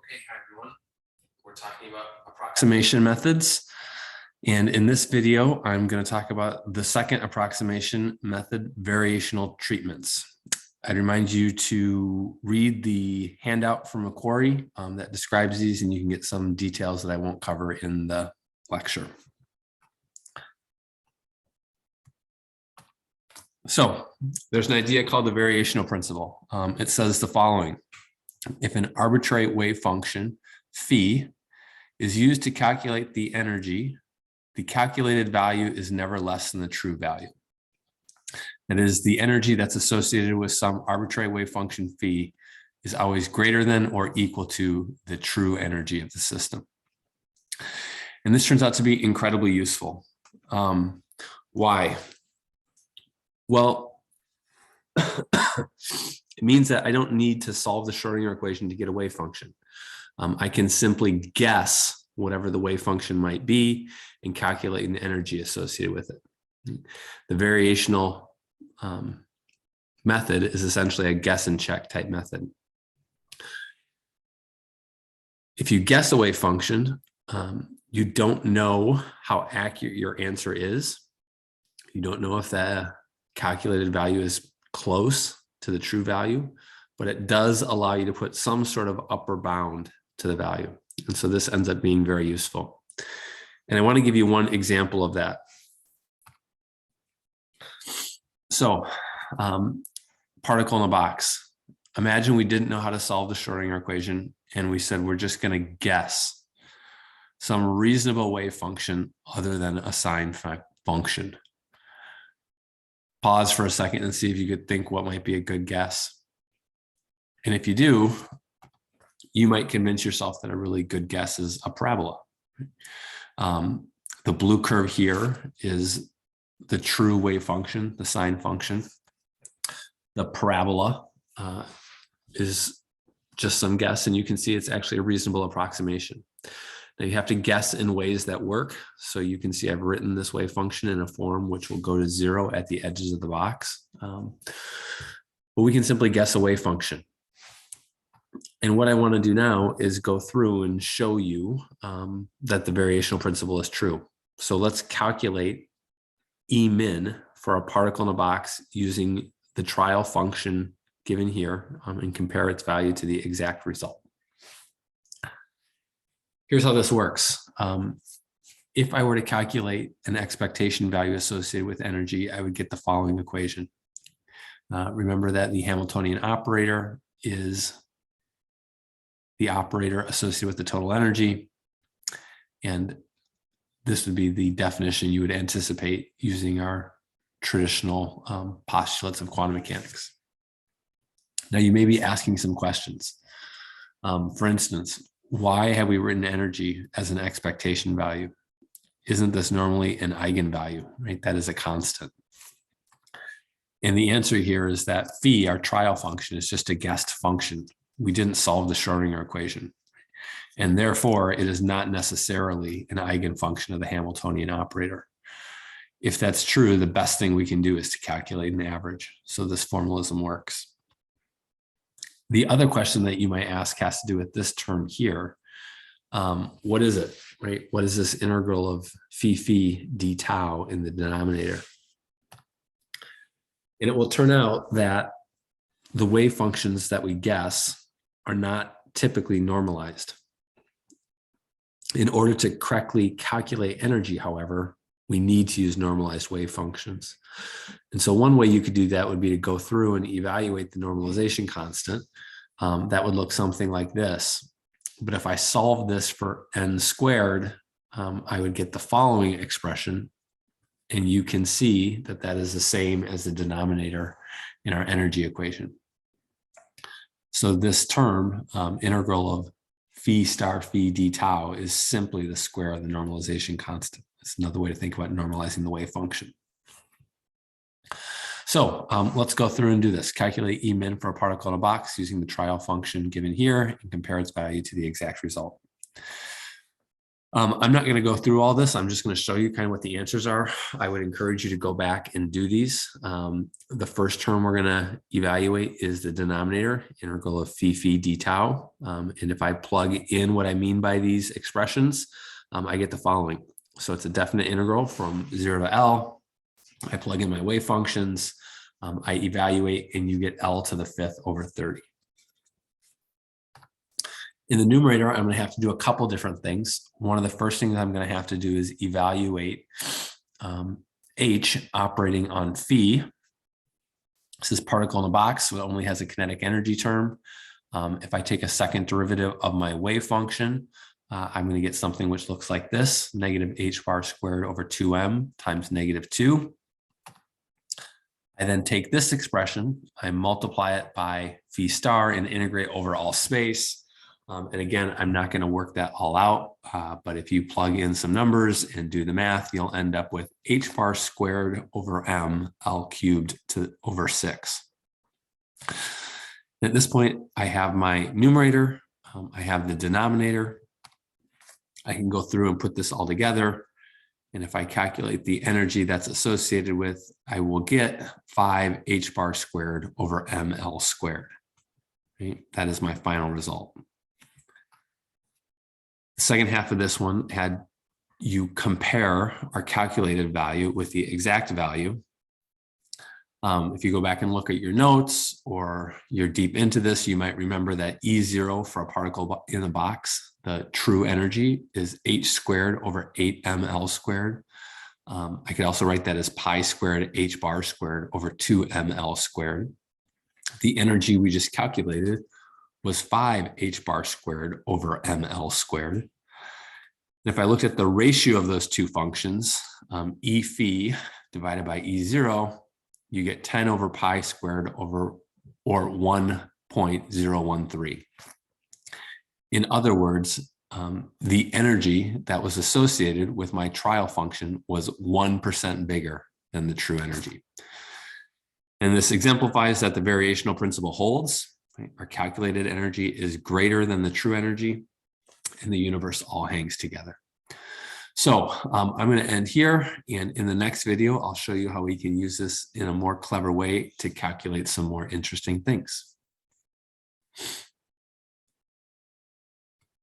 Okay, hi everyone. We're talking about approximation methods. And in this video, I'm going to talk about the second approximation method, variational treatments. I'd remind you to read the handout from Macquarie that describes these, and you can get some details that I won't cover in the lecture. So there's an idea called the variational principle. It says the following: if an arbitrary wave function, phi, is used to calculate the energy, the calculated value is never less than the true value. That is, the energy that's associated with some arbitrary wave function phi is always greater than or equal to the true energy of the system. And this turns out to be incredibly useful. Why? Well, it means that I don't need to solve the Schrodinger equation to get a wave function. I can simply guess whatever the wave function might be and calculate the energy associated with it. The variational method is essentially a guess and check type method. If you guess a wave function, you don't know how accurate your answer is. You don't know if the calculated value is close to the true value, but it does allow you to put some sort of upper bound to the value. And so this ends up being very useful. And I want to give you one example of that. So, particle in a box. Imagine we didn't know how to solve the Schrodinger equation, and we said we're just going to guess some reasonable wave function other than a sine function. Pause for a second and see if you could think what might be a good guess. And if you do, you might convince yourself that a really good guess is a parabola. The blue curve here is the true wave function, the sine function. The parabola is just some guess, and you can see it's actually a reasonable approximation. Now you have to guess in ways that work. So you can see I've written this wave function in a form which will go to 0 at the edges of the box. But we can simply guess a wave function. And what I want to do now is go through and show you that the variational principle is true. So let's calculate E min for a particle in a box using the trial function given here and compare its value to the exact result. Here's how this works. If I were to calculate an expectation value associated with energy, I would get the following equation. Remember that the Hamiltonian operator is the operator associated with the total energy. And this would be the definition you would anticipate using our traditional postulates of quantum mechanics. Now, you may be asking some questions. For instance, why have we written energy as an expectation value? Isn't this normally an eigenvalue, right? That is a constant. And the answer here is that phi, our trial function, is just a guessed function. We didn't solve the Schrodinger equation. And therefore, it is not necessarily an eigenfunction of the Hamiltonian operator. If that's true, the best thing we can do is to calculate an average. So this formalism works. The other question that you might ask has to do with this term here. What is it, right? What is this integral of phi d tau in the denominator? And it will turn out that the wave functions that we guess are not typically normalized. In order to correctly calculate energy, however, we need to use normalized wave functions. And so one way you could do that would be to go through and evaluate the normalization constant. That would look something like this. But if I solve this for n squared, I would get the following expression. And you can see that that is the same as the denominator in our energy equation. So this term, integral of phi star phi d tau, is simply the square of the normalization constant. It's another way to think about normalizing the wave function. So let's go through and do this. Calculate E min for a particle in a box using the trial function given here and compare its value to the exact result. I'm not going to go through all this. I'm just going to show you kind of what the answers are. I would encourage you to go back and do these. The first term we're going to evaluate is the denominator, integral of phi d tau. And if I plug in what I mean by these expressions, I get the following. So it's a definite integral from 0 to L. I plug in my wave functions. I evaluate, and you get L to the 5th over 30. In the numerator, I'm going to have to do a couple different things. One of the first things I'm going to have to do is evaluate H operating on phi. This is particle in a box, so it only has a kinetic energy term. If I take a second derivative of my wave function, I'm going to get something which looks like this, negative h bar squared over 2m times negative 2. I then take this expression, I multiply it by phi star and integrate over all space. And again, I'm not going to work that all out, but if you plug in some numbers and do the math, you'll end up with h bar squared over m L cubed to over 6. At this point, I have my numerator, I have the denominator. I can go through and put this all together. And if I calculate the energy that's associated with, I will get 5 h bar squared over ml squared. Right? That is my final result. The second half of this one had you compare our calculated value with the exact value. If you go back and look at your notes or you're deep into this, you might remember that E0 for a particle in a box, the true energy is h squared over 8ml squared. I could also write that as pi squared h bar squared over 2ml squared. The energy we just calculated was 5 h bar squared over ml squared. And if I looked at the ratio of those two functions, E phi divided by E0, you get 10 over pi squared over, or 1.013. In other words, the energy that was associated with my trial function was 1% bigger than the true energy. And this exemplifies that the variational principle holds. Right? Our calculated energy is greater than the true energy, and the universe all hangs together. So I'm going to end here, and in the next video, I'll show you how we can use this in a more clever way to calculate some more interesting things.